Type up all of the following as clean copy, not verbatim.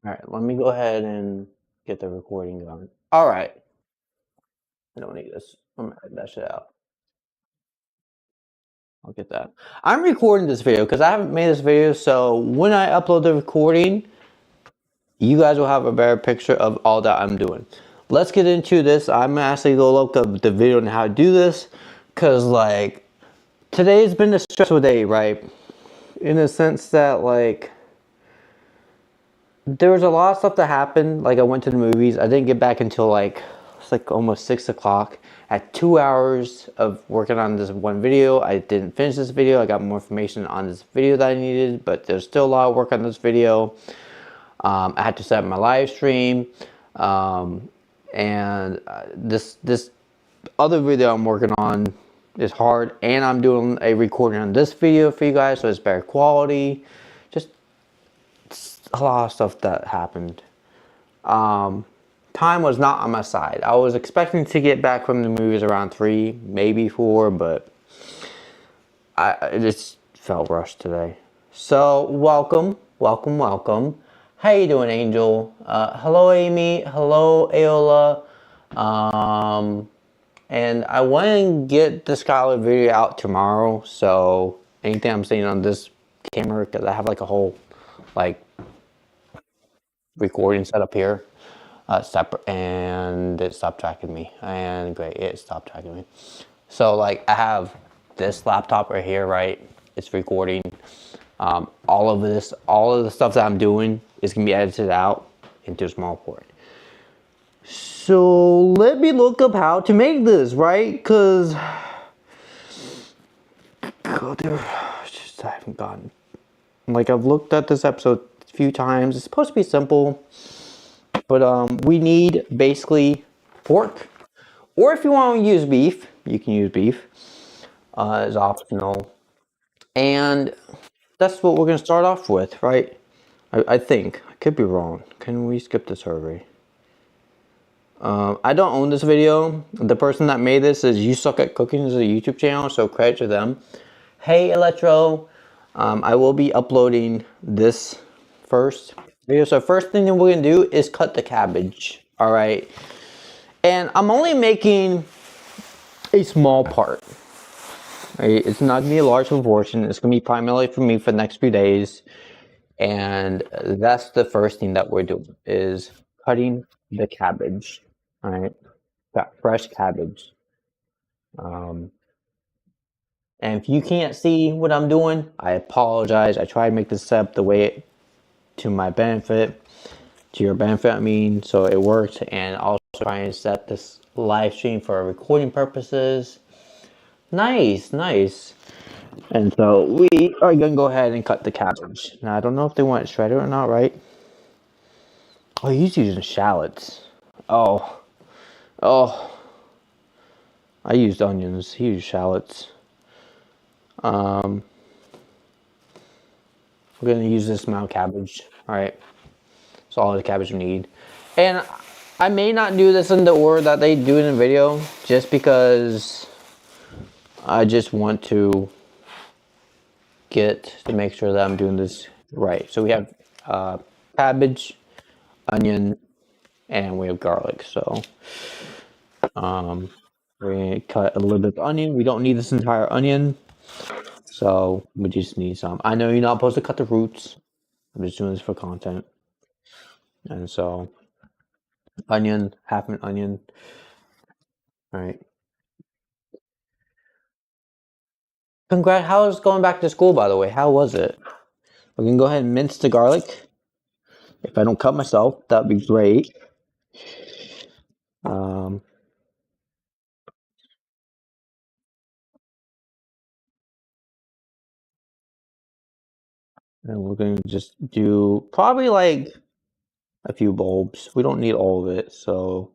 Alright, let me go ahead and get the recording going. Alright. I don't need this. I'm gonna edit that shit out. I'll get that. I'm recording this video because I haven't made this video, so when I upload the recording, you guys will have a better picture of all that I'm doing. Let's get into this. I'm actually gonna look up the video on how to do this, because like today's been a stressful day, right? In the sense that like there was a lot of stuff that happened. Like I went to the movies. I didn't get back until like it's like almost 6 o'clock. I had 2 hours of working on this one video. I didn't finish this video. I got more information on this video that I needed, but there's still a lot of work on this video. I had to set up my live stream, and this other video I'm working on is hard, and I'm doing a recording on this video for you guys, so it's better quality. Just a lot of stuff that happened. Time was not on my side. I was expecting to get back from the movies around 3, maybe 4, but it just felt rushed today. So welcome. How you doing, Angel? Hello, Amy. Hello, Aola. And I want to get the Skylar video out tomorrow. So anything I'm saying on this camera, because I have like a whole like recording set up here. Separate, and it stopped tracking me. And great, it stopped tracking me. So like I have this laptop right here, right? It's recording. All of the stuff that I'm doing is gonna be edited out into a small port. So let me look up how to make this, right? Cause I haven't gotten, like I've looked at this episode a few times. It's supposed to be simple, but we need basically pork, or if you want to use beef, you can use beef. It's optional, and that's what we're gonna start off with, right? I think. I could be wrong. Can we skip the survey? I don't own this video. The person that made this is You Suck at Cooking, is a YouTube channel, so credit to them. Hey Electro, I will be uploading this first video. So first thing that we're gonna do is cut the cabbage. All right, and I'm only making a small part. Right? It's not gonna be a large proportion. It's gonna be primarily for me for the next few days, and that's the first thing that we're doing is cutting the cabbage. All right, got fresh cabbage. And if you can't see what I'm doing, I apologize. I try to make this setup the way to my benefit, to your benefit, I mean, so it works. And also trying to set this live stream for recording purposes. Nice. And so we are gonna go ahead and cut the cabbage. Now I don't know if they want it shredded or not, right? Oh, he's using shallots. Oh, I used onions. He used shallots. We're gonna use this amount of cabbage. All right, that's all the cabbage we need. And I may not do this in the order that they do in the video, just because I just want to make sure that I'm doing this right. So we have cabbage, onion, and we have garlic. So we're gonna cut a little bit of onion. We don't need this entire onion, so we just need some. I know you're not supposed to cut the roots. I'm just doing this for content. And so onion, half an onion. All right. Congrats. How's going back to school, by the way? How was it? We can go ahead and mince the garlic. If I don't cut myself, that'd be great. And we're going to just do probably like a few bulbs. We don't need all of it, so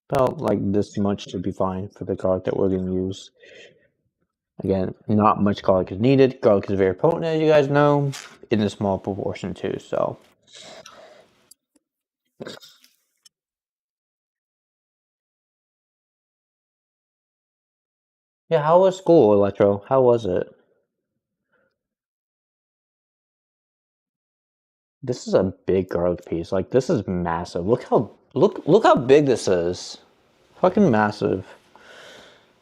about like this much should be fine for the garlic that we're going to use. Again, not much garlic is needed. Garlic is very potent, as you guys know, in a small proportion too, so. Yeah, how was school, Electro? How was it? This is a big garlic piece. Like, this is massive. Look how big this is. Fucking massive.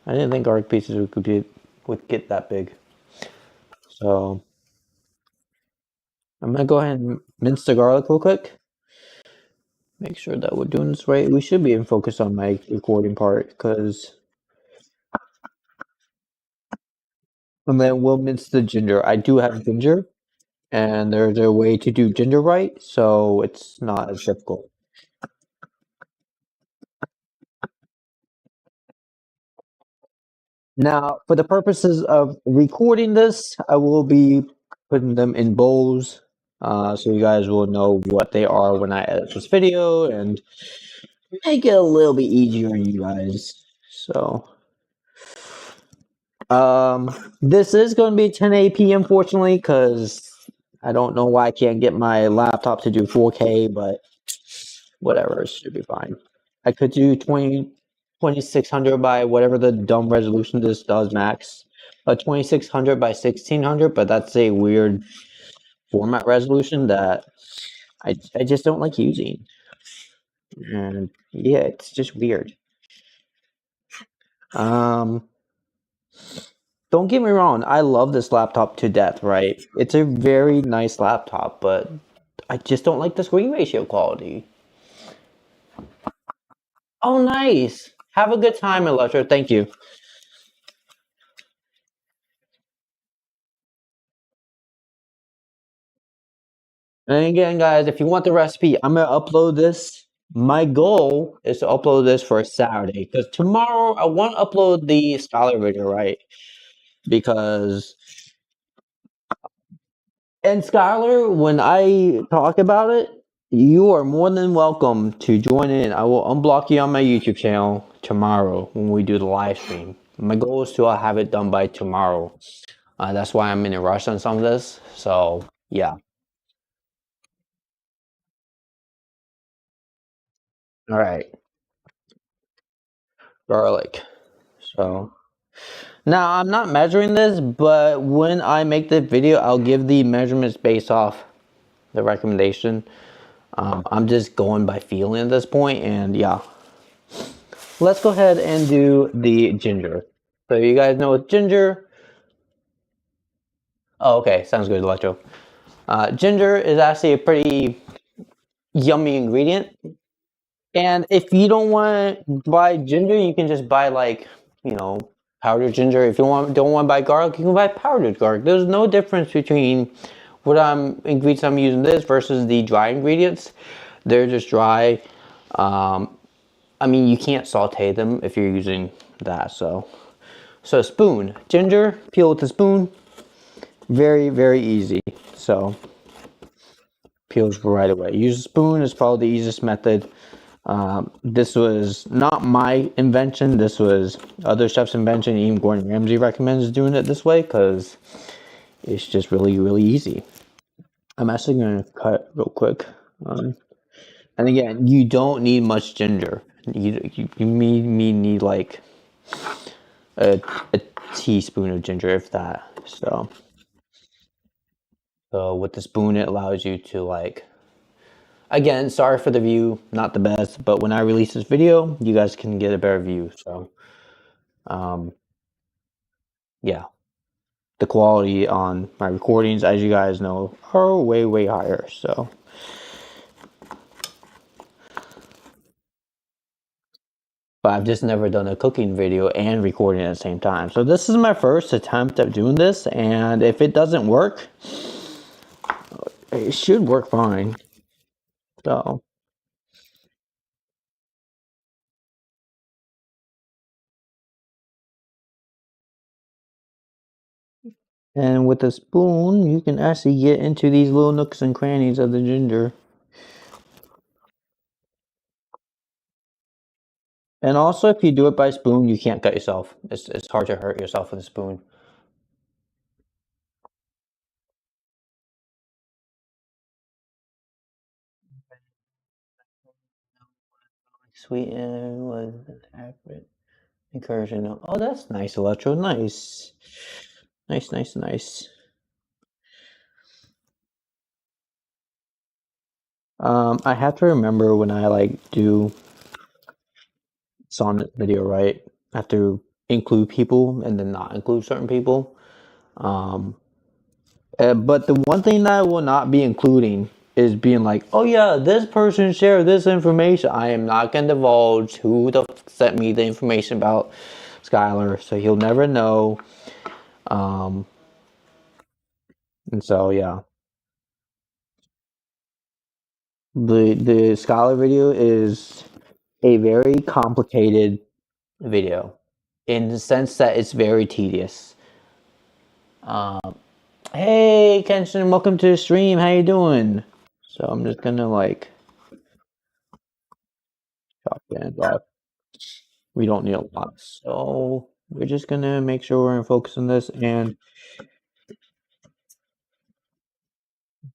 I didn't think garlic pieces would get that big. So I'm gonna go ahead and mince the garlic real quick. Make sure that we're doing this right. We should be in focus on my recording part, because and then we'll mince the ginger. I do have ginger, and there's a way to do ginger right, so it's not as difficult. Now, for the purposes of recording this, I will be putting them in bowls, so you guys will know what they are when I edit this video and make it a little bit easier on you guys. So, this is going to be 1080p, unfortunately, because I don't know why I can't get my laptop to do 4K, but whatever, it should be fine. I could do 2600 by whatever the dumb resolution this does max. 2600 by 1600, but that's a weird format resolution that I just don't like using. And yeah, it's just weird. Don't get me wrong, I love this laptop to death, right? It's a very nice laptop, but I just don't like the screen ratio quality. Oh, nice. Have a good time, Electra. Thank you. And again, guys, if you want the recipe, I'm going to upload this. My goal is to upload this for Saturday, because tomorrow I want to upload the Scholar video, right? Because, and Scholar, when I talk about it, you are more than welcome to join in. I will unblock you on my YouTube channel tomorrow when we do the live stream. My goal is to have it done by tomorrow. That's why I'm in a rush on some of this. So, yeah. All right. Garlic. So, now I'm not measuring this, but when I make the video, I'll give the measurements based off the recommendation. I'm just going by feeling at this point, and yeah. Let's go ahead and do the ginger. So you guys know with ginger. Oh, okay, sounds good, Electro. Ginger is actually a pretty yummy ingredient. And if you don't want to buy ginger, you can just buy like, powdered ginger. If you don't want to buy garlic, you can buy powdered garlic. There's no difference between ingredients I'm using this versus the dry ingredients. They're just dry. I mean, you can't saute them if you're using that. So spoon, ginger, peel with a spoon. Very, very easy. So peels right away. Use a spoon is probably the easiest method. This was not my invention. This was other chef's invention. Even Gordon Ramsay recommends doing it this way because it's just really, really easy. I'm actually going to cut real quick. And again, you don't need much ginger. You need like a teaspoon of ginger, if that. So with the spoon, it allows you to like. Again, sorry for the view, not the best, but when I release this video, you guys can get a better view. So, yeah, the quality on my recordings, as you guys know, are way, way higher. So, but I've just never done a cooking video and recording at the same time. So this is my first attempt at doing this, and if it doesn't work, it should work fine. So. And with a spoon, you can actually get into these little nooks and crannies of the ginger. And also, if you do it by spoon, you can't cut yourself. It's hard to hurt yourself with a spoon. Sweeten was an accurate incursion. Oh, that's nice, Electro. Nice. Nice, nice, nice. I have to remember when I like do Sonnet video, right? I have to include people and then not include certain people. Um, but the one thing that I will not be including is being like, oh yeah, this person shared this information. I am not going to divulge who the f sent me the information about Skylar, so he'll never know. Um, and so yeah, the Skylar video is a very complicated video in the sense that it's very tedious. Hey Kenshin, welcome to the stream. How you doing? So I'm just gonna like chop the ends off. We don't need a lot, so we're just gonna make sure we're in focus on this and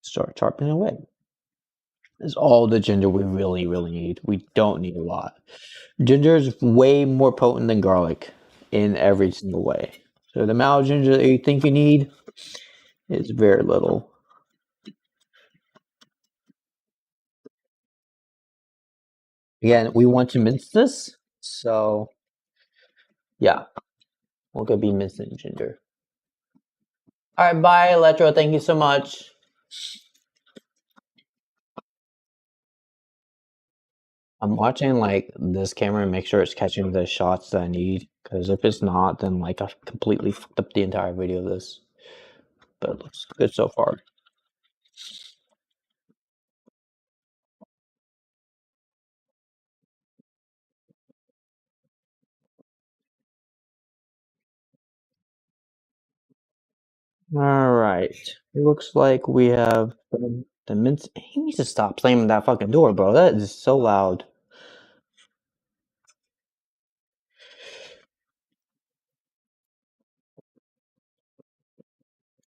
start chopping away. That's all the ginger we really need. We don't need a lot. Ginger is way more potent than garlic in every single way. So the amount of ginger that you think you need is very little. Again, we want to mince this, so yeah, we're gonna be mincing ginger. All right, bye, Electro. Thank you so much. I'm watching like this camera and make sure it's catching the shots that I need. Because if it's not, then like I've completely fucked up the entire video of this. But it looks good so far. All right. It looks like we have the mince. He needs to stop slamming that fucking door, bro. That is so loud.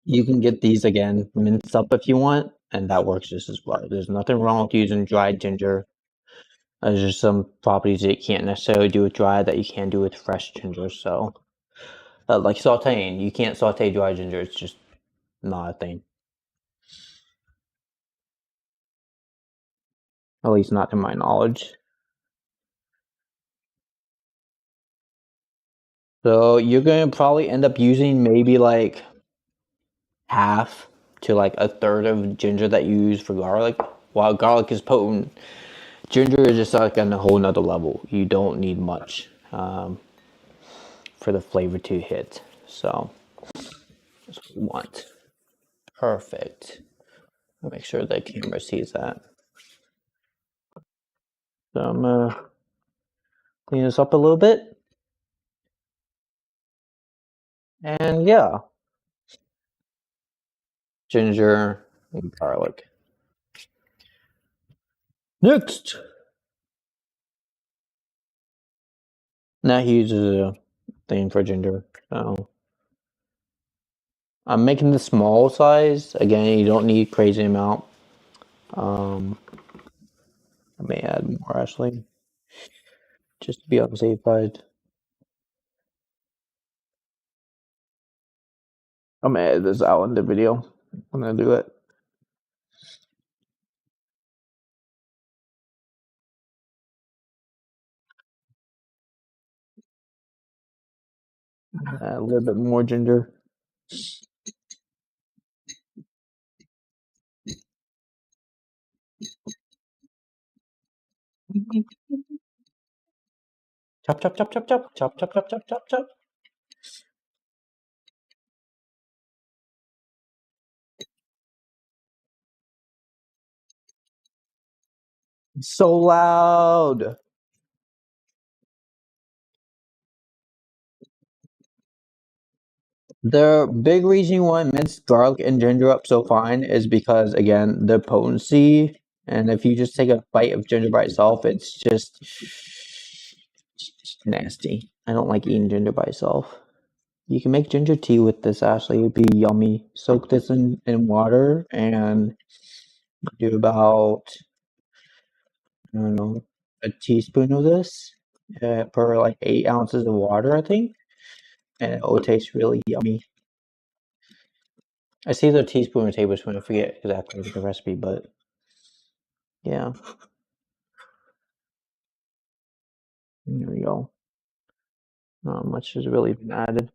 You can get these again minced up if you want, and that works just as well. There's nothing wrong with using dried ginger. There's just some properties that you can't necessarily do with dry that you can do with fresh ginger. So, like sauteing, you can't saute dry ginger. It's just not a thing. At least not to my knowledge. So you're gonna probably end up using maybe like half to like a third of ginger that you use for garlic. While garlic is potent, ginger is just like on a whole nother level. You don't need much for the flavor to hit. So that's what we want. Perfect. I'll make sure the camera sees that. So I'm gonna clean this up a little bit. And yeah, ginger and garlic. Next! Now he uses a thing for ginger. So I'm making the small size. Again, you don't need crazy amount. I may add more actually, just to be on the safe side. I'm gonna edit this out in the video. I'm gonna do it. Add a little bit more ginger. Chop, chop, chop, chop, chop, chop, chop, chop, chop, chop, chop. So loud. The big reason you want minced garlic and ginger up so fine is because, again, the potency. And if you just take a bite of ginger by itself, it's just nasty. I don't like eating ginger by itself. You can make ginger tea with this, Ashley. It'd be yummy. Soak this in water and do about, I don't know, a teaspoon of this per like 8 ounces of water, I think. And it will taste really yummy. I see the teaspoon or tablespoon. I forget exactly the recipe, but Yeah. There we go. Not much has really been added.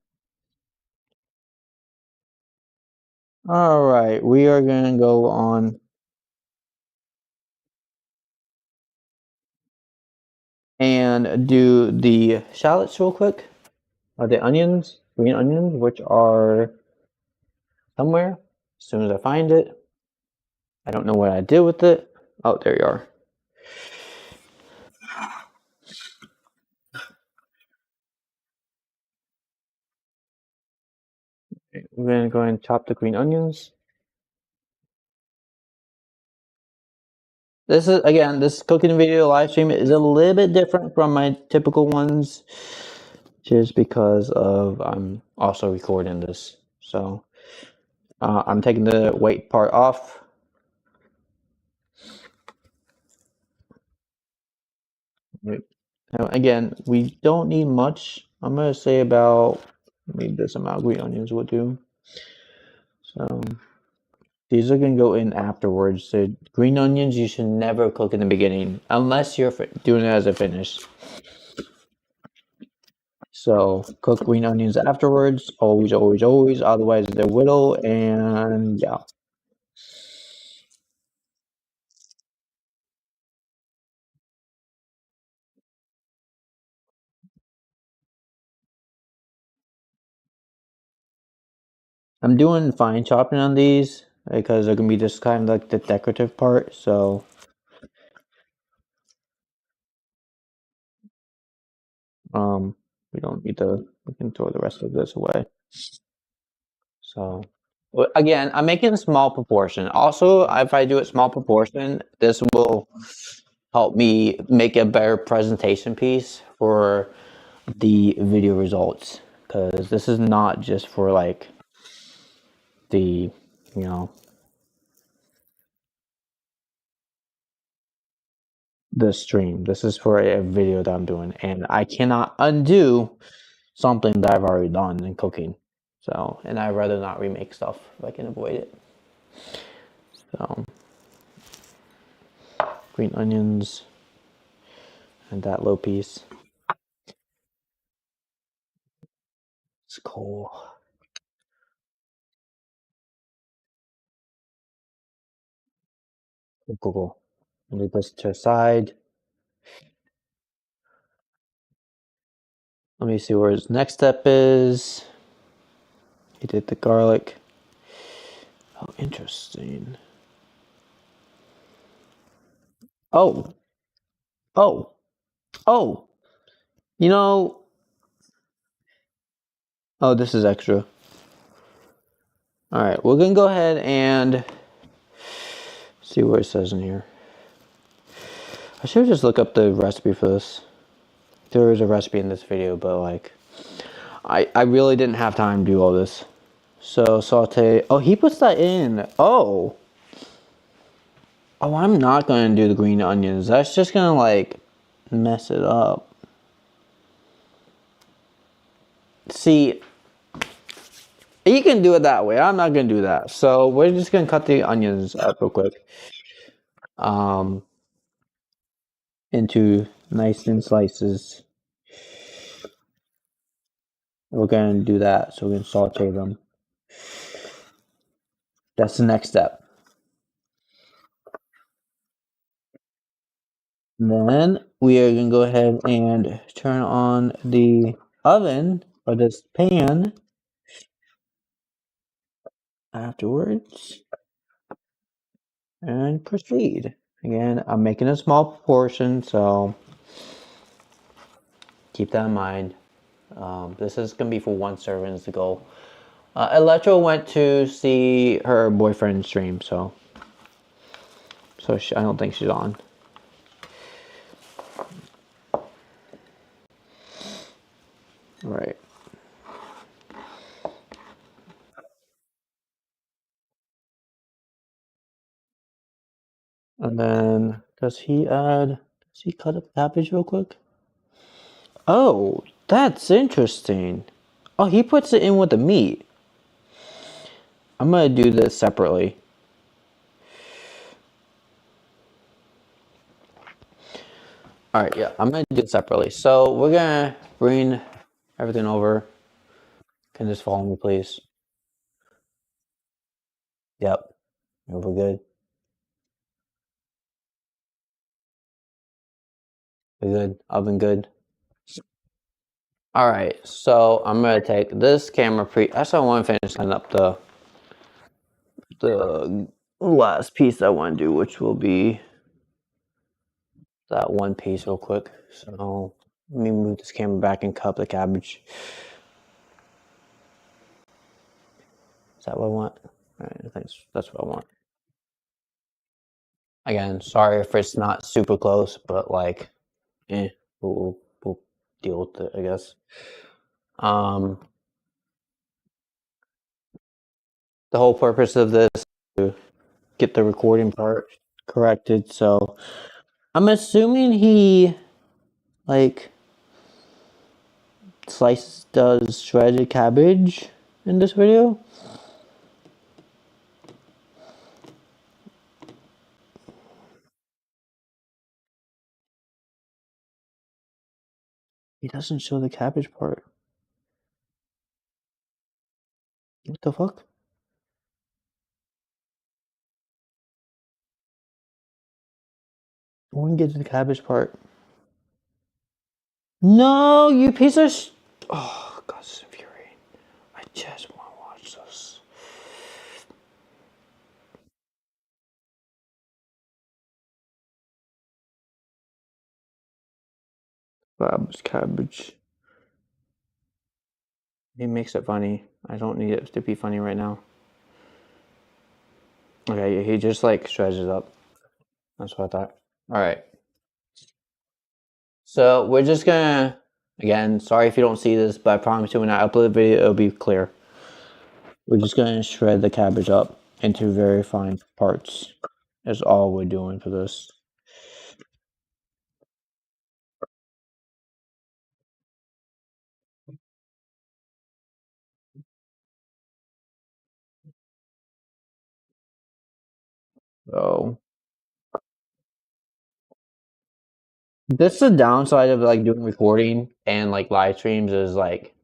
All right, we are gonna go on and do the shallots real quick. Are the onions, green onions, which are somewhere. As soon as I find it, I don't know what I did with it. Oh, there you are. We're gonna go and chop the green onions. This is, again, this cooking video live stream is a little bit different from my typical ones, just because of I'm also recording this. So I'm taking the weight part off. Now, again, we don't need much. I'm gonna say about maybe this amount of green onions will do. So these are gonna go in afterwards. So green onions you should never cook in the beginning unless you're doing it as a finish. So cook green onions afterwards, always, always, always. Otherwise they're whittle, and yeah. I'm doing fine chopping on these because they're gonna be just kind of like the decorative part. So we don't need to. We can throw the rest of this away. So again, I'm making a small proportion. Also, if I do it small proportion, this will help me make a better presentation piece for the video results, because this is not just for like the, you know, the stream. This is for a video that I'm doing, and I cannot undo something that I've already done in cooking. So, and I'd rather not remake stuff if I can avoid it. So green onions and that low piece. It's cool. Cool. Leave this to the side. Let me see where his next step is. He did the garlic. Oh, interesting. Oh. Oh. Oh. You know. Oh, this is extra. Alright, we're going to go ahead and see what it says in here. I should just look up the recipe for this. There is a recipe in this video, but like, I really didn't have time to do all this. So saute. Oh, he puts that in. Oh. Oh, I'm not going to do the green onions. That's just going to like mess it up. See, you can do it that way. I'm not going to do that. So we're just going to cut the onions up real quick. Into nice thin slices. We're going to do that. So we're going to saute them. That's the next step. Then we are going to go ahead and turn on the oven or this pan afterwards and proceed. Again, I'm making a small portion, so keep that in mind. This is going to be for one serving to go. Electro went to see her boyfriend stream, so I don't think she's on. Right. And then, does he cut up cabbage real quick? Oh, that's interesting. Oh, he puts it in with the meat. I'm gonna do this separately. All right, yeah, I'm gonna do it separately. So we're gonna bring everything over. Can just follow me, please? Yep, we're good. We're good. Oven good. All right, so I'm gonna take this camera Actually, I want to finish setting up the last piece I want to do, which will be that one piece real quick. So let me move this camera back and cut up the cabbage. Is that what I want? All right, I think that's what I want. Again, sorry if it's not super close, but like, we'll deal with it, I guess. The whole purpose of this is to get the recording part corrected. So I'm assuming he like does shredded cabbage in this video. He doesn't show the cabbage part. What the fuck? I want to get to the cabbage part. No, you piece of oh, God, it's infuriating. I just want to watch this. Cabbage. He makes it funny. I don't need it to be funny right now. Okay, he just like shreds it up. That's what I thought. All right. So we're just gonna, again, sorry if you don't see this, but I promise you when I upload the video, it'll be clear. We're just gonna shred the cabbage up into very fine parts. That's all we're doing for this. So this is the downside of like doing recording and like live streams is like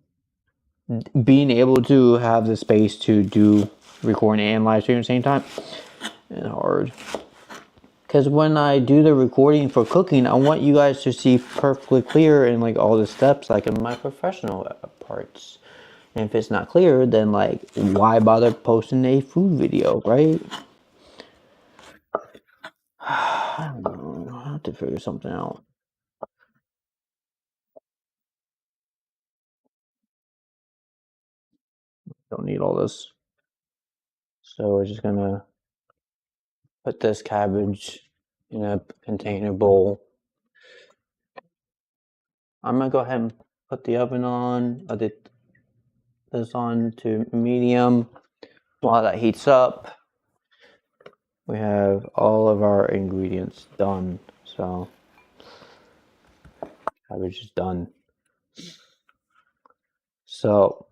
being able to have the space to do recording and live stream at the same time. And hard. Because when I do the recording for cooking, I want you guys to see perfectly clear in like all the steps like in my professional parts. And if it's not clear, then like why bother posting a food video, right? I don't know. I have to figure something out. Don't need all this. So we're just gonna put this cabbage in a container bowl. I'm gonna go ahead and put the oven on. This on to medium. While that heats up, we have all of our ingredients done. So cabbage is done. So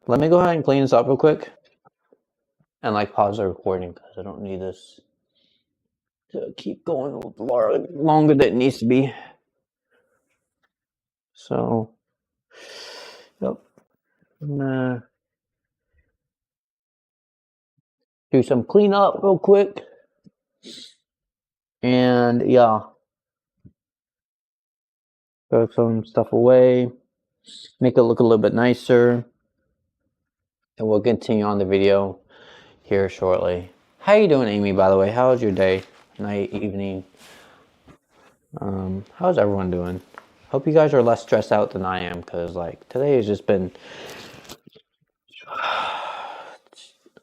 let me go ahead and clean this up real quick and like pause the recording because I don't need this to keep going longer than it needs to be. So, yep. I'm gonna do some cleanup real quick. And yeah, throw some stuff away, make it look a little bit nicer. And we'll continue on the video here shortly. How you doing, Amy, by the way? How's your day, night, evening? How's everyone doing? Hope you guys are less stressed out than I am, because like today has just been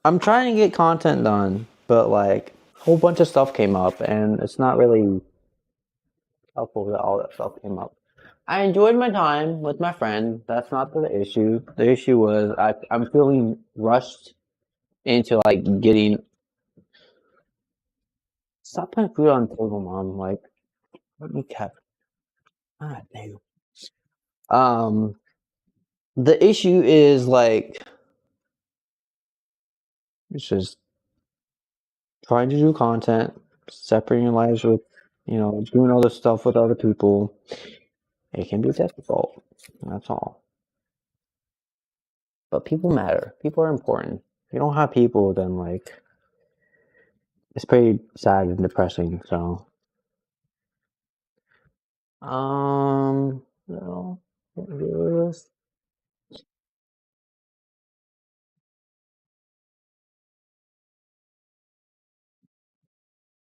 I'm trying to get content done, but like a whole bunch of stuff came up and it's not really helpful that all that stuff came up. I enjoyed my time with my friend. That's not the issue. The issue was I'm feeling rushed into like getting. Stop putting food on the table, Mom. Like, let me cap. Ah, damn. The issue is like, it's just trying to do content, separating your lives with You know, doing all this stuff with other people, it can be difficult. That's all. But people matter. People are important. If you don't have people, then like it's pretty sad and depressing. So, no, can't do this.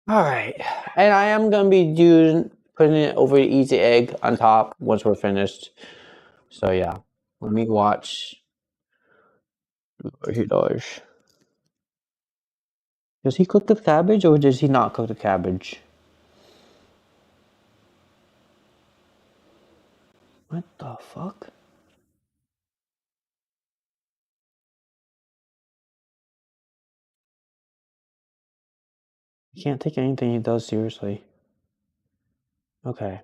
All right, and I am gonna be doing putting it over easy egg on top once we're finished. So yeah, let me watch what he does. Does he cook the cabbage or does he not cook the cabbage? What the fuck? You can't take anything he does seriously. Okay.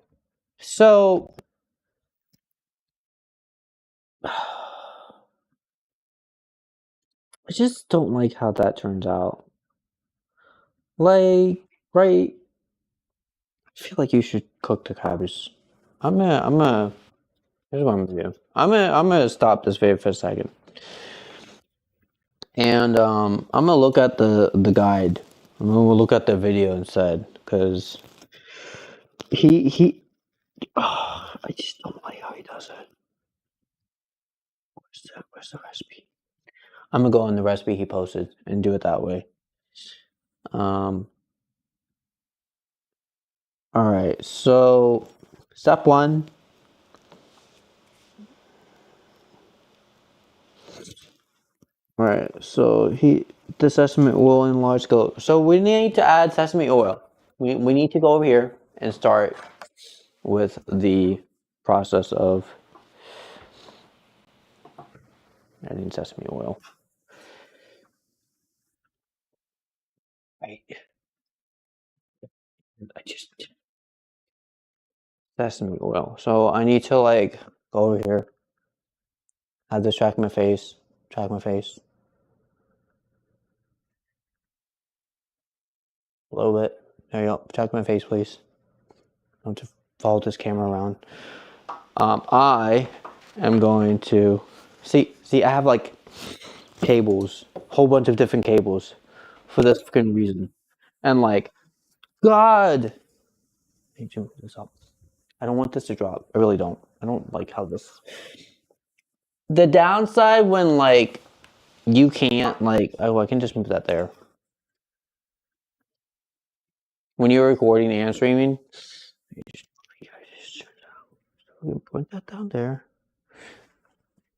So I just don't like how that turns out. Like, right? I feel like you should cook the cabbage. Here's what I'm gonna do. I'm gonna stop this video for a second. And I'm gonna look at the guide. I'm gonna look at the video instead, because he I just don't like how he does it. Where's the recipe? I'm gonna go on the recipe he posted and do it that way. All right, so step one. All right, so the sesame oil in large scope. So we need to add sesame oil. We need to go over here and start with the process of adding sesame oil. Right. I just sesame oil. So I need to like go over here, have this track my face, a little bit. There you go. Track my face, please. Don't just follow this camera around. I am going to see. I have like cables, whole bunch of different cables, for this freaking reason, and like, God, I need to move this up. I don't want this to drop. I really don't. I don't like how this. The downside when like you can't like, oh, I can just move that there. When you're recording and streaming, put that down there.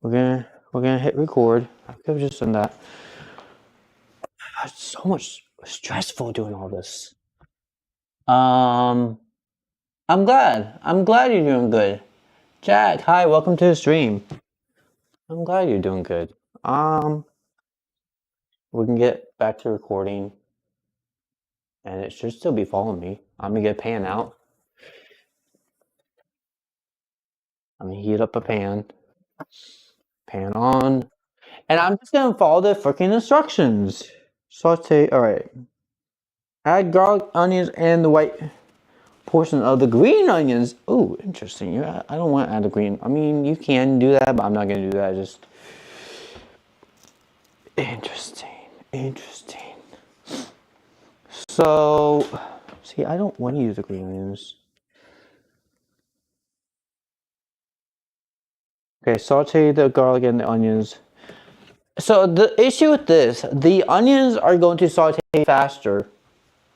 We're gonna hit record. I could have just done that. It's so much stressful doing all this. I'm glad. I'm glad you're doing good. Jack, hi, welcome to the stream. I'm glad you're doing good. We can get back to recording, and it should still be following me. I'm gonna get a pan out. I'm gonna heat up a pan. Pan on. And I'm just gonna follow the freaking instructions. Saute, alright. Add garlic, onions, and the white portion of the green onions. Oh, interesting. I don't want to add the green. I mean, you can do that, but I'm not gonna do that. Just interesting. So, see, I don't want to use the green onions. Okay, saute the garlic and the onions. So the issue with this, the onions are going to saute faster.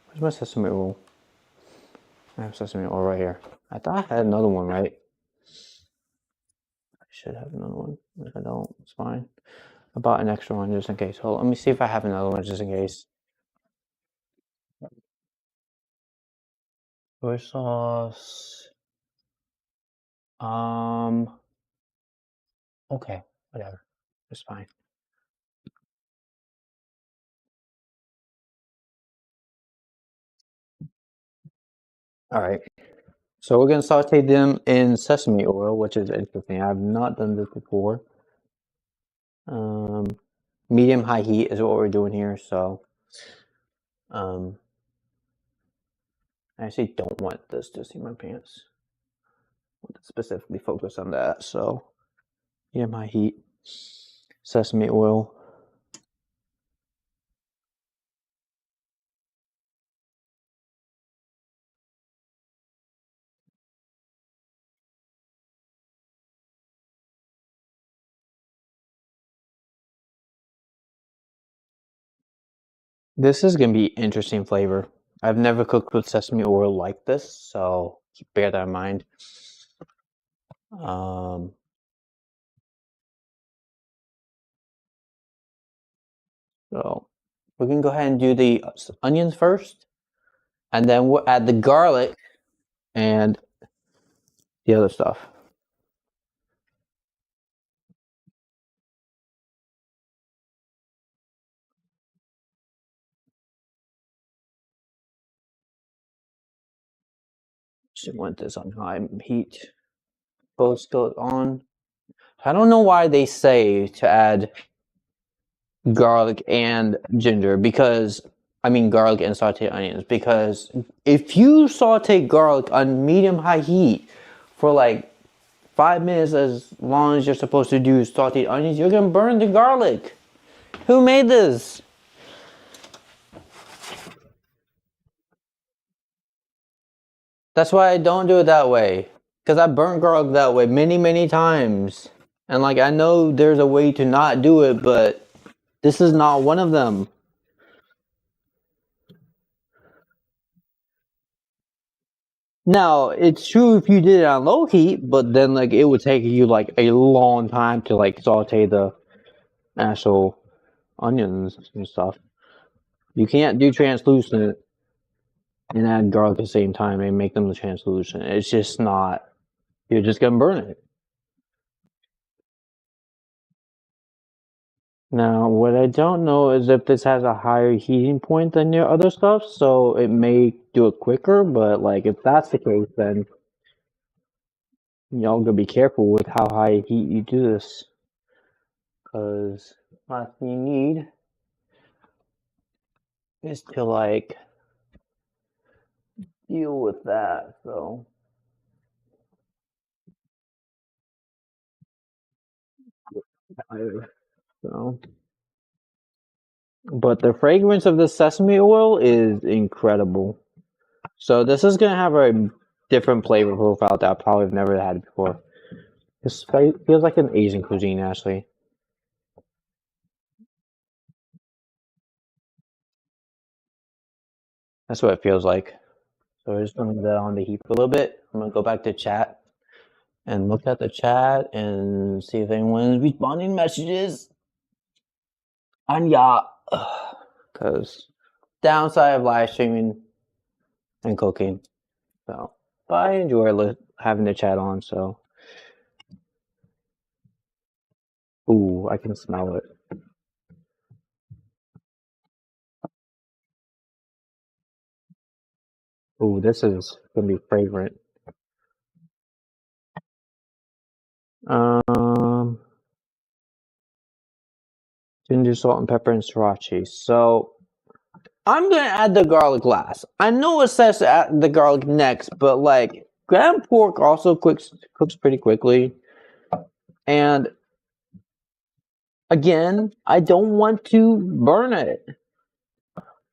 Where's my sesame oil? I have sesame oil right here. I thought I had another one, right? I should have another one. If I don't, it's fine. I bought an extra one just in case. Hold on, let me see if I have another one just in case. Soy sauce. Okay, whatever. It's fine. All right. So we're gonna saute them in sesame oil, which is interesting. I've not done this before. Medium high heat is what we're doing here. So, I actually don't want this to see my pants. I want to specifically focus on that. So, yeah, my heat. Sesame oil. This is going to be interesting flavor. I've never cooked with sesame oil like this, so bear that in mind. So we can go ahead and do the onions first, and then we'll add the garlic and the other stuff. Should want this on high heat. Both go on. I don't know why they say to add garlic and ginger because I mean garlic and sauteed onions, because if you saute garlic on medium high heat for like 5 minutes, as long as you're supposed to do sauteed onions, you're gonna burn the garlic. Who made this? That's why I don't do it that way, because I burnt garlic that way many times, and like I know there's a way to not do it, but this is not one of them. Now, it's true if you did it on low heat, but then like it would take you like a long time to like saute the actual onions and stuff. You can't do translucent and add garlic at the same time and make them translucent. It's just not, you're just gonna burn it. Now, what I don't know is if this has a higher heating point than your other stuff, so it may do it quicker, but like if that's the case, then y'all gotta be careful with how high heat you do this. Because last thing you need is to like deal with that. So so but the fragrance of the sesame oil is incredible. So this is gonna have a different flavor profile that I probably have never had before. This feels like an Asian cuisine, actually. That's what it feels like. So we're just gonna leave that on the heat for a little bit. I'm gonna go back to chat and look at the chat and see if anyone's responding messages. And yeah, because downside of live streaming and cooking. So, but I enjoy having the chat on. So, ooh, I can smell it. Ooh, this is gonna be fragrant. Um, Ginger, salt, and pepper, and sriracha. So I'm gonna add the garlic last. I know it says to add the garlic next, but like ground pork also cooks pretty quickly. And again, I don't want to burn it.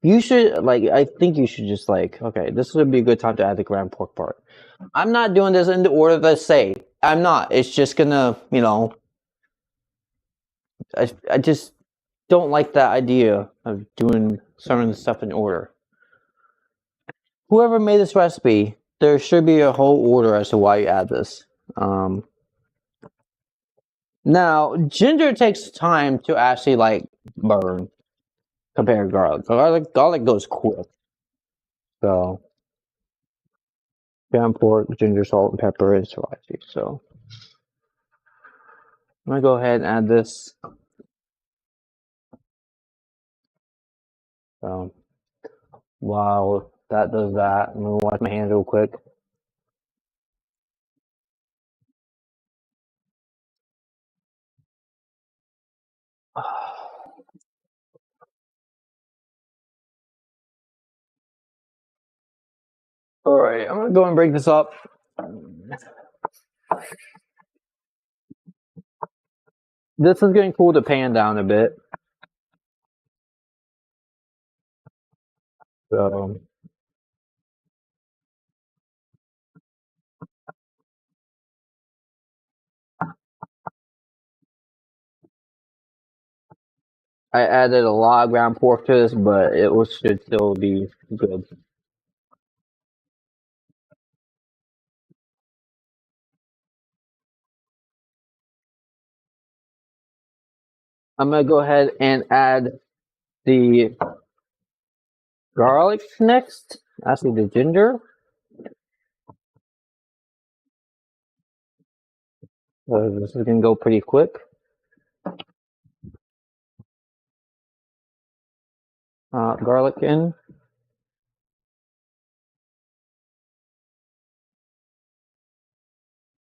You should like. I think you should just like. Okay, this would be a good time to add the ground pork part. I'm not doing this in the order that I say. I'm not. It's just gonna, you know. I just don't like that idea of doing some of the stuff in order. Whoever made this recipe, there should be a whole order as to why you add this. Now, ginger takes time to actually like burn compared to garlic. Garlic goes quick. So, ground pork, ginger, salt, and pepper, and sriracha. So, I'm gonna go ahead and add this. So, while that does that, I'm gonna wash my hands real quick. All right, I'm gonna go and break this up. This is going to cool the pan down a bit. So I added a lot of ground pork to this, but it should still be good. I'm gonna go ahead and add the garlic next. Actually, the ginger. So this is gonna go pretty quick. Garlic in.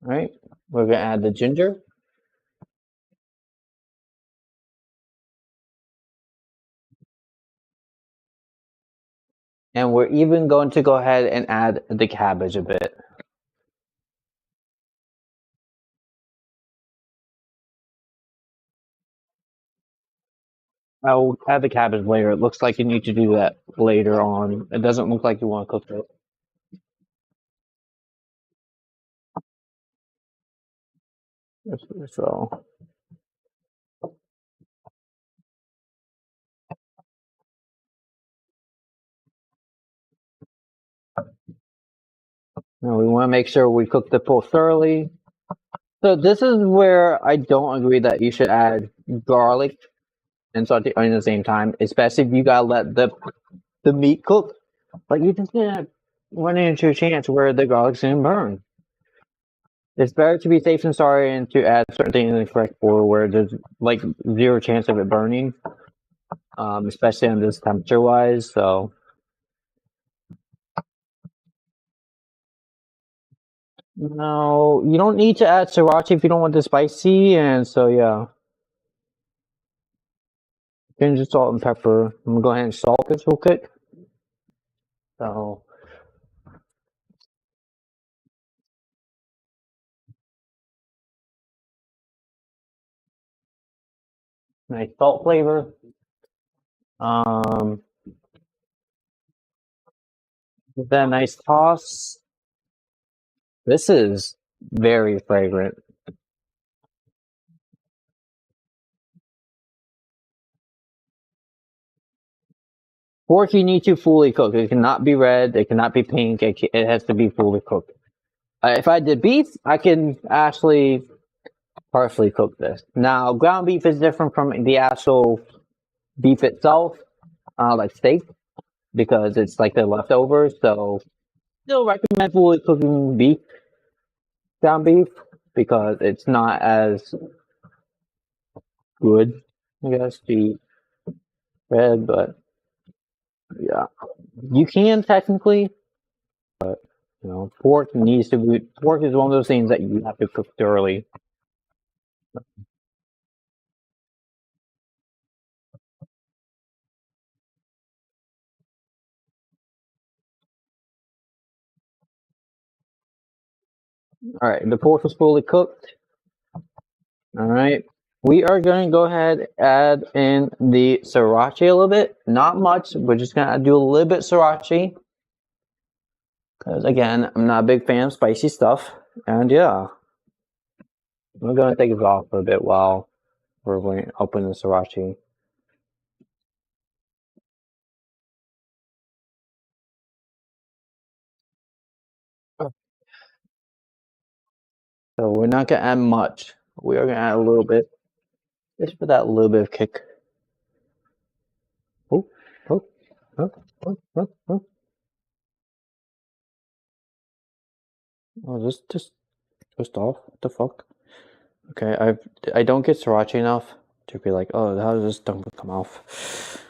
All right, we're gonna add the ginger. And we're even going to go ahead and add the cabbage a bit. I'll add the cabbage later. It looks like you need to do that later on. It doesn't look like you want to cook it. So, now we want to make sure we cook the pork thoroughly. So this is where I don't agree that you should add garlic and saute onion at the same time, especially if you gotta let the meat cook. Like you're just gonna run into a chance where the garlic's gonna burn. It's better to be safe than sorry and to add certain things in the correct order where there's like zero chance of it burning, especially on this temperature wise. So no, you don't need to add sriracha if you don't want the spicy, and so yeah. Ginger, salt, and pepper. I'm gonna go ahead and salt this real quick. So nice salt flavor. Give that a nice toss. This is very fragrant. Pork you need to fully cook. It cannot be red. It cannot be pink. It has to be fully cooked. If I did beef, I can actually partially cook this. Now, ground beef is different from the actual beef itself, like steak, because it's like the leftovers. So, still recommend fully cooking beef, ground beef, because it's not as good, I guess, to eat red, but yeah. You can technically, but you know, pork is one of those things that you have to cook thoroughly. All right, the pork is fully cooked. All right, we are going to go ahead add in the sriracha a little bit. Not much. We're just gonna do a little bit sriracha because again, I'm not a big fan of spicy stuff. And yeah, we're gonna take it off for a bit while we're going to open the sriracha. So we're not gonna add much. We are gonna add a little bit, just for that little bit of kick. Oh, oh, oh, oh, oh, oh. Oh, this just off. What the fuck? Okay, I don't get sriracha enough to be like, oh, how does this don't come off?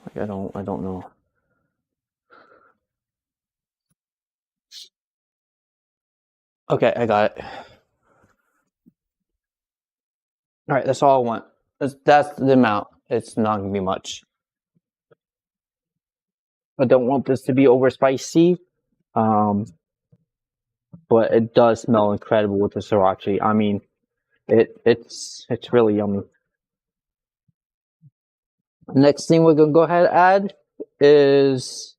Like I don't know. Okay, I got it. All right, that's all I want. That's the amount. It's not gonna be much. I don't want this to be over spicy. But it does smell incredible with the sriracha. I mean, it's really yummy. Next thing we're gonna go ahead and add is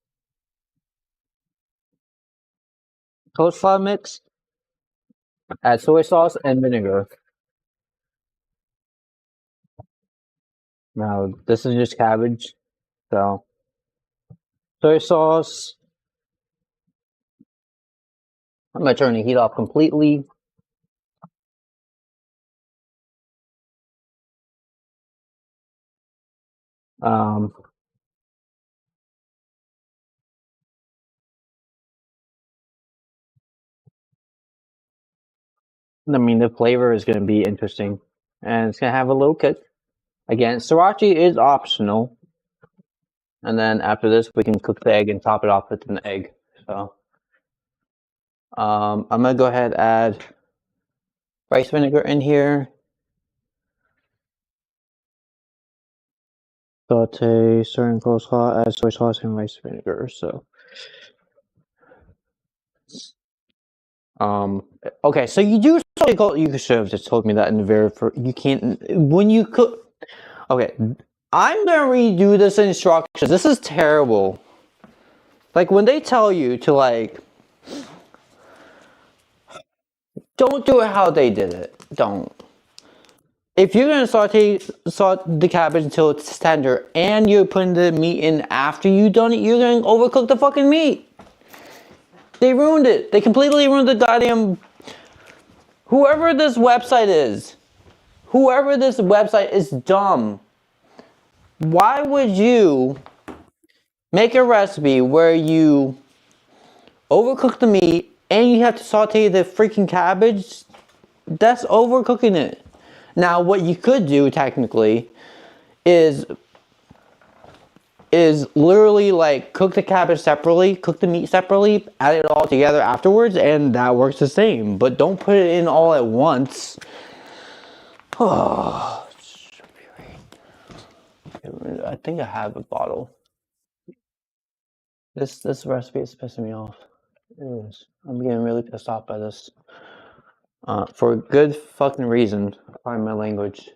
coleslaw mix. Add soy sauce and vinegar. Now this is just cabbage, so soy sauce. I'm gonna turn the heat off completely. I mean, the flavor is gonna be interesting, and it's gonna have a little kick. Again, sriracha is optional. And then after this, we can cook the egg and top it off with an egg. So, I'm gonna go ahead and add rice vinegar in here. Saute, stir in coleslaw, add soy sauce and rice vinegar. So, okay, so you do you should have just told me that in the very first. You can't when you cook. Okay, I'm gonna redo this instructions. This is terrible. Like when they tell you to like, don't do it how they did it. Don't. If you're gonna saute the cabbage until it's tender, and you're putting the meat in after you've done it, you're gonna overcook the fucking meat. They ruined it. They completely ruined the goddamn. Whoever this website is dumb. Why would you make a recipe where you overcook the meat and you have to saute the freaking cabbage? That's overcooking it. Now, what you could do technically is literally like cook the cabbage separately, cook the meat separately, add it all together afterwards, and that works the same. But don't put it in all at once. Oh, I think I have a bottle. This recipe is pissing me off. It is. I'm getting really pissed off by this. For a good fucking reason. Pardon my language.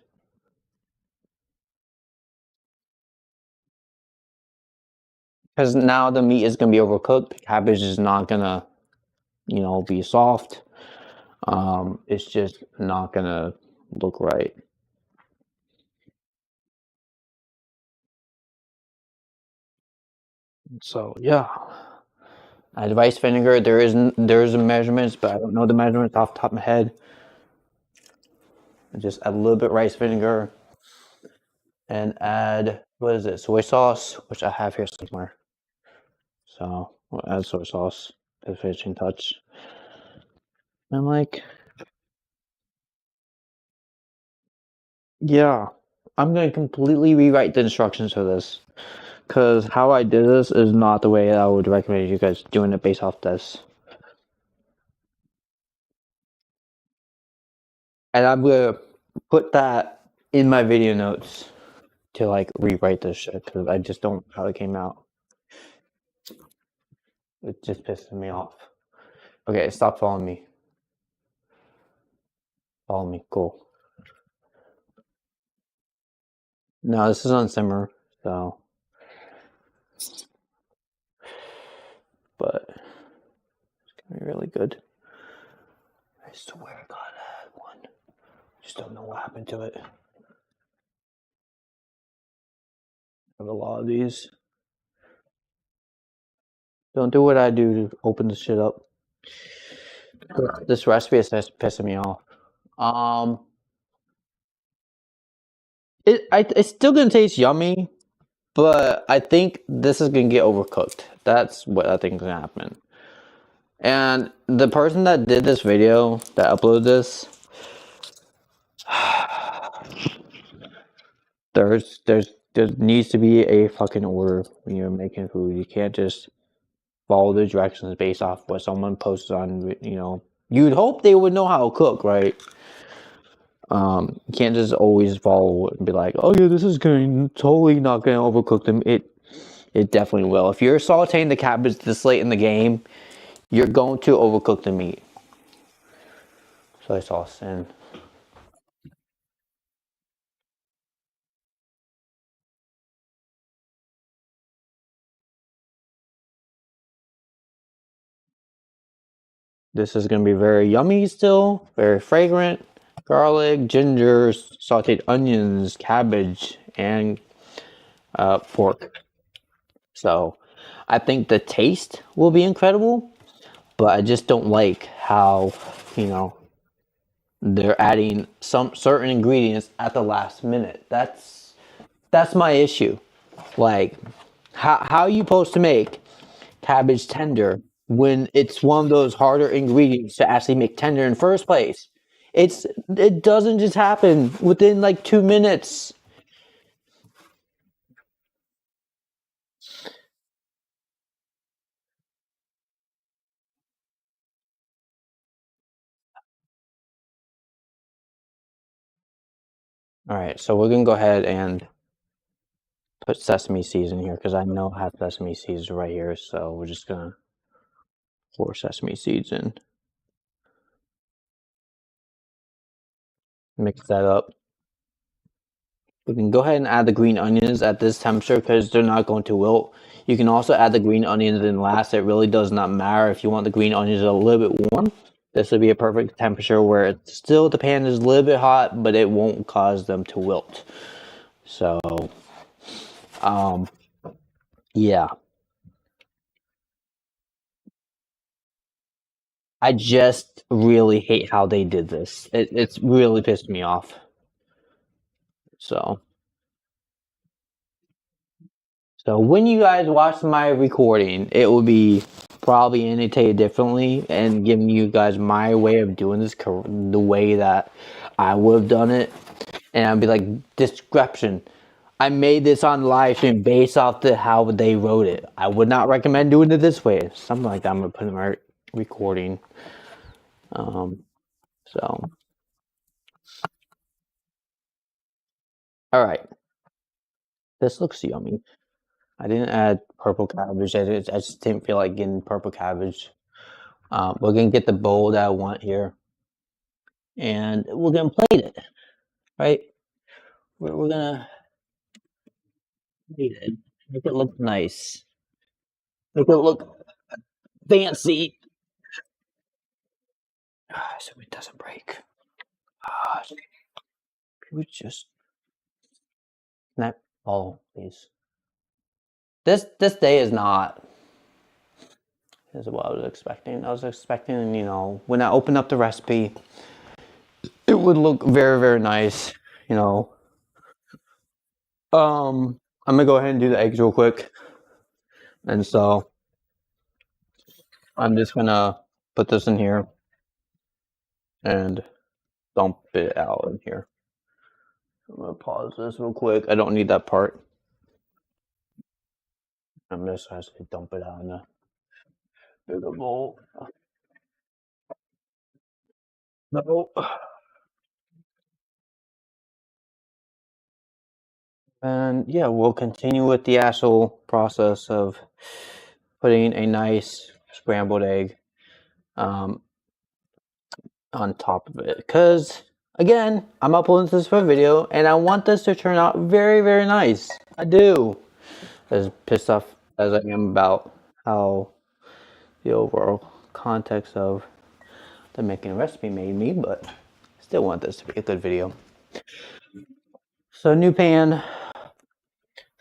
Because now the meat is gonna be overcooked. The cabbage is not gonna, be soft. It's just not gonna look right. So yeah, add rice vinegar. There's measurements, but I don't know the measurements off the top of my head. Just add a little bit of rice vinegar, and add what is it? Soy sauce, which I have here somewhere. So we'll add soy sauce as finishing touch, and like, yeah, I'm gonna completely rewrite the instructions for this. Because how I did this is not the way I would recommend you guys doing it based off this. And I'm gonna put that in my video notes to like rewrite this shit because I just don't know how it came out. It just pisses me off. Okay, stop following me. Follow me, cool. No, this is on simmer, so. But it's gonna be really good. I swear to God, I had one. Just don't know what happened to it. I have a lot of these. Don't do what I do to open this shit up. This recipe is just pissing me off. It's still gonna taste yummy, but I think this is gonna get overcooked. That's what I think is gonna happen. And the person that did this video, that uploaded this, there needs to be a fucking order when you're making food. You can't just follow the directions based off what someone posts on, You'd hope they would know how to cook, right? You can't just always follow and be like, oh yeah, this is totally not gonna overcook them. It definitely will. If you're sauteing the cabbage this late in the game, you're going to overcook the meat. Soy sauce in. This is going to be very yummy still, very fragrant. Garlic, ginger, sauteed onions, cabbage, and pork. So I think the taste will be incredible, but I just don't like how, you know, they're adding some certain ingredients at the last minute. That's my issue. Like, how are you supposed to make cabbage tender when it's one of those harder ingredients to actually make tender in the first place? It doesn't just happen within like 2 minutes. All right, so we're gonna go ahead and put sesame seeds in here because I know I have sesame seeds right here. So we're just gonna pour sesame seeds in, mix that up. We can go ahead and add the green onions at this temperature because they're not going to wilt. You can also add the green onions in last. It really does not matter if you want the green onions a little bit warm. This would be a perfect temperature where it's still the pan is a little bit hot, but it won't cause them to wilt. So, yeah. I just really hate how they did this. It's really pissed me off. So. So when you guys watch my recording, it will be probably annotated differently and giving you guys my way of doing this, the way that I would have done it. And I'll be like, description. I made this on live stream based off how they wrote it. I would not recommend doing it this way. Something like that I'm going to put in my recording. So. All right. This looks yummy. I didn't add purple cabbage. I just didn't feel like getting purple cabbage. We're going to get the bowl that I want here. And we're going to plate it, right? We're going to plate it. Make it look nice. Make it look fancy. So it doesn't break. Can we just... Not all, please. This day is not... Is what I was expecting. I was expecting, you know, when I open up the recipe, it would look very, very nice, you know. I'm gonna go ahead and do the eggs real quick. And so I'm just gonna put this in here and dump it out in here. I'm gonna pause this real quick. I don't need that part. I'm just gonna dump it out in a bigger bowl. No. And yeah, we'll continue with the actual process of putting a nice scrambled egg on top of it. Because, again, I'm uploading this for a video, and I want this to turn out very, very nice. I do. As pissed off as I am about how the overall context of the making a recipe made me, but still want this to be a good video. So new pan,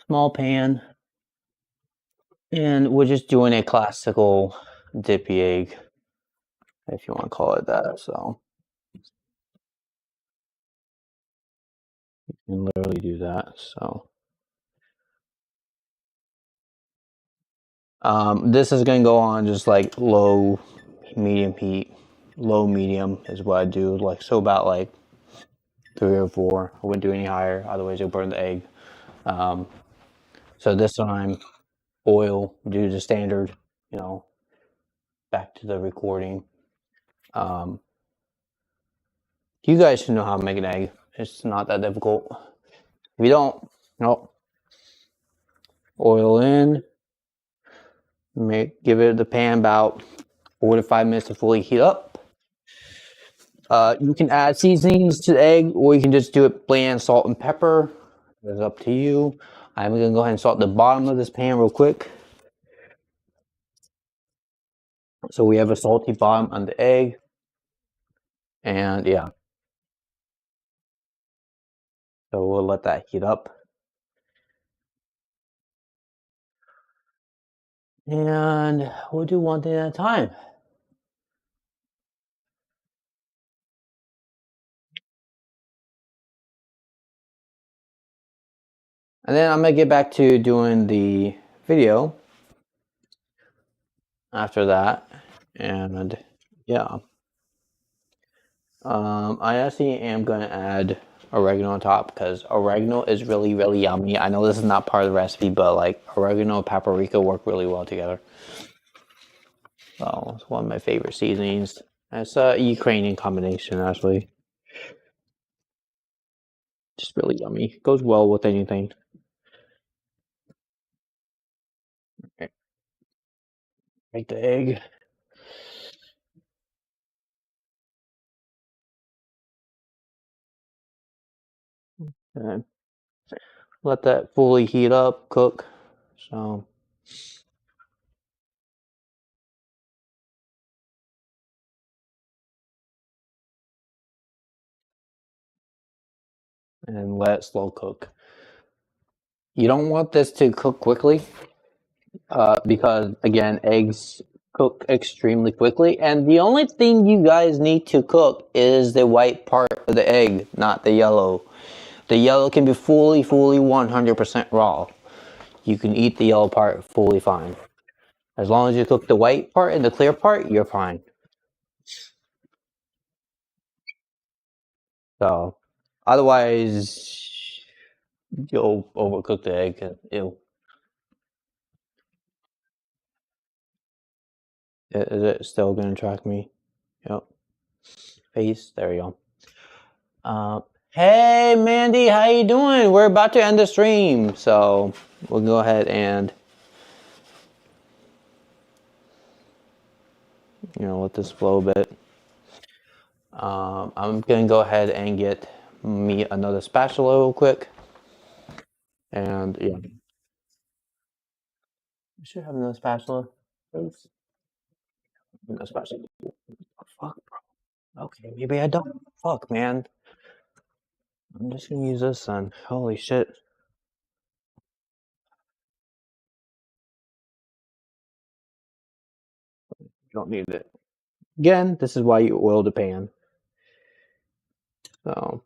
small pan, and we're just doing a classical dippy egg, if you want to call it that. So you can literally do that. So this is going to go on just like low, medium heat. Low, medium is what I do. Like, so about like 3 or 4. I wouldn't do any higher, otherwise you'll burn the egg. So this time, oil, do the standard, you know, back to the recording. You guys should know how to make an egg. It's not that difficult. If you don't, nope. Oil in. Give it the pan about 4 to 5 minutes to fully heat up. You can add seasonings to the egg, or you can just do it bland, salt and pepper. It's up to you. I'm gonna go ahead and salt the bottom of this pan real quick. So we have a salty bottom on the egg. And yeah. So we'll let that heat up. And we'll do one thing at a time. And then I'm gonna get back to doing the video after that. And yeah. I actually am gonna add oregano on top because oregano is really, really yummy. I know this is not part of the recipe, but like oregano and paprika work really well together. So it's one of my favorite seasonings. It's a Ukrainian combination, actually. Just really yummy. Goes well with anything. Okay. Break the egg. And let that fully heat up, cook. So and let it slow cook. You don't want this to cook quickly because again, eggs cook extremely quickly, and the only thing you guys need to cook is the white part of the egg, not the yellow. The yellow can be fully 100% raw. You can eat the yellow part fully fine. As long as you cook the white part and the clear part, you're fine. So, otherwise, you'll overcook the egg. Ew. Is it still gonna track me? Yep. Face. There we go. Hey, Mandy, how you doing? We're about to end the stream, so we'll go ahead and let this flow a bit. I'm gonna go ahead and get me another spatula real quick, and yeah, I should have another spatula. Please. No spatula. Oh, fuck, bro. Okay, maybe I don't. Fuck, man. I'm just gonna use this then. Holy shit. Don't need it. Again, this is why you oil the pan. So.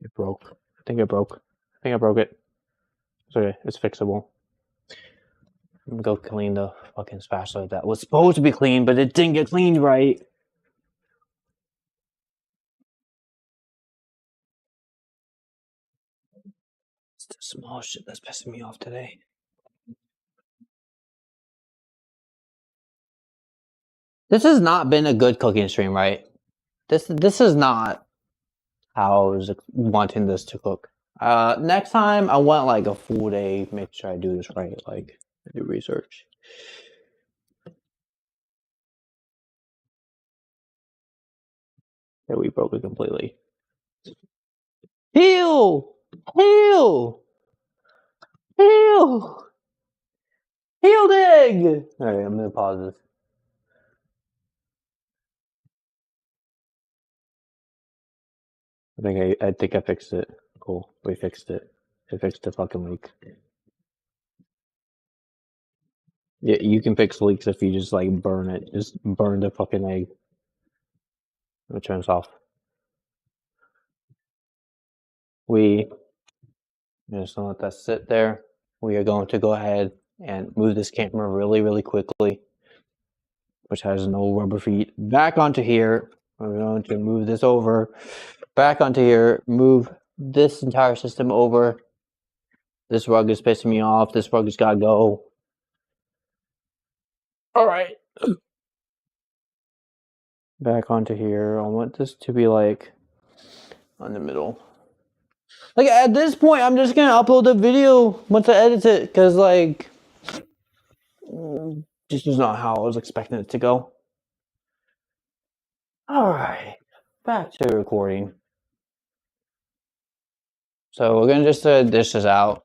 It broke. I think it broke. I think I broke it. It's okay. It's fixable. I'm gonna go clean the fucking spatula that was supposed to be clean, but it didn't get cleaned right. It's the small shit that's pissing me off today. This has not been a good cooking stream, right? This is not how I was wanting this to cook. Next time I want like a full day. Make sure I do this right. Like do research. Yeah, we broke it completely. Heal! Heal! Heal! Healed egg! Alright, I'm gonna pause this. I think I fixed it. Cool. We fixed it. I fixed the fucking leak. Yeah, you can fix leaks if you just like burn it. Just burn the fucking egg. It turns off. We just gonna let that sit there. We are going to go ahead and move this camera really, really quickly, which has no rubber feet, back onto here. We're going to move this over, back onto here, move this entire system over. This rug is pissing me off. This rug has gotta go. All right. Back onto here. I want this to be like on the middle. Like at this point, I'm just gonna upload the video once I edit it, cause like this is not how I was expecting it to go. All right, back to recording. So we're gonna just dish this out.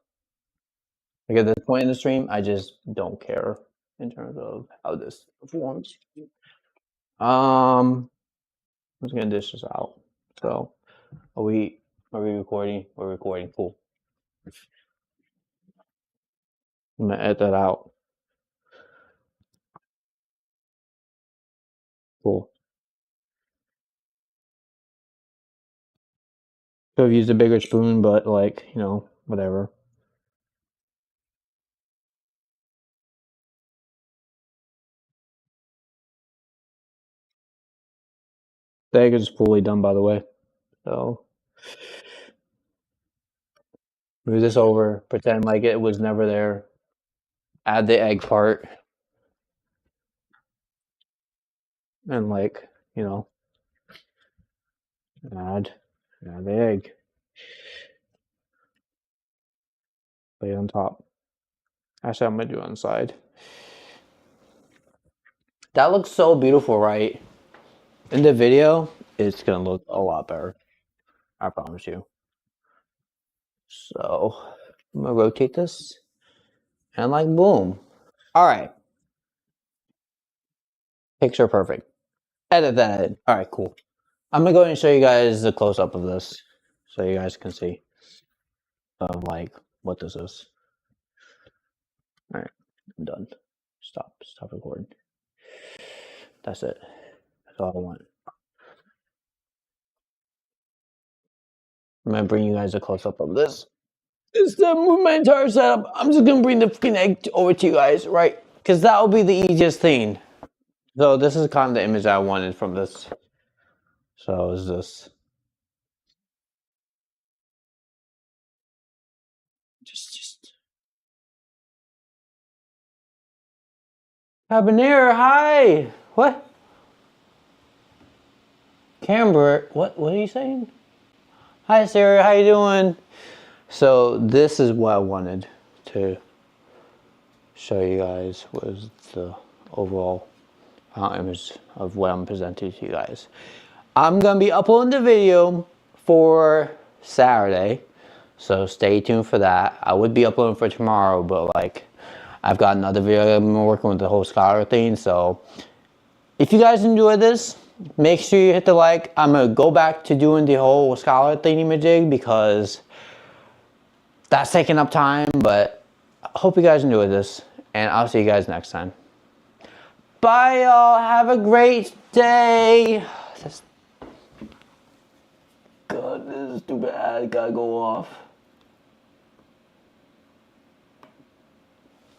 Like at this point in the stream, I just don't care in terms of how this performs. I'm just gonna dish this out. So are we recording? We're recording. Cool. I'm gonna edit that out. Cool. Could have used a bigger spoon, but like, you know, whatever. The egg is fully done, by the way. So move this over, pretend like it was never there. Add the egg part. And like, you know, add the egg. Lay it on top. Actually, I'm gonna do it on the side. That looks so beautiful, right? In the video, it's gonna look a lot better. I promise you. So I'm gonna rotate this. And like boom. Alright. Picture perfect. Edit that in. Alright, cool. I'm gonna go ahead and show you guys the close-up of this. So you guys can see like what this is. Alright, I'm done. Stop recording. That's it. That's all I want. I'm gonna bring you guys a close-up of this. It's to move my entire setup. I'm just gonna bring the freaking egg over to you guys, right? Because that will be the easiest thing. So this is kind of the image I wanted from this. So is this. Just. Habanero, hi! What? Camber, what are you saying? Hi Sarah, how you doing? So this is what I wanted to show you guys, was the overall image of what I'm presenting to you guys. I'm gonna be uploading the video for Saturday, so stay tuned for that. I would be uploading for tomorrow, but like I've got another video. I've been working with the whole scholar thing, so if you guys enjoy this, make sure you hit the like. I'm gonna go back to doing the whole scholar thingy-majig because that's taking up time, but I hope you guys enjoy this, and I'll see you guys next time. Bye, y'all. Have a great day. God, this is too bad. Gotta go off.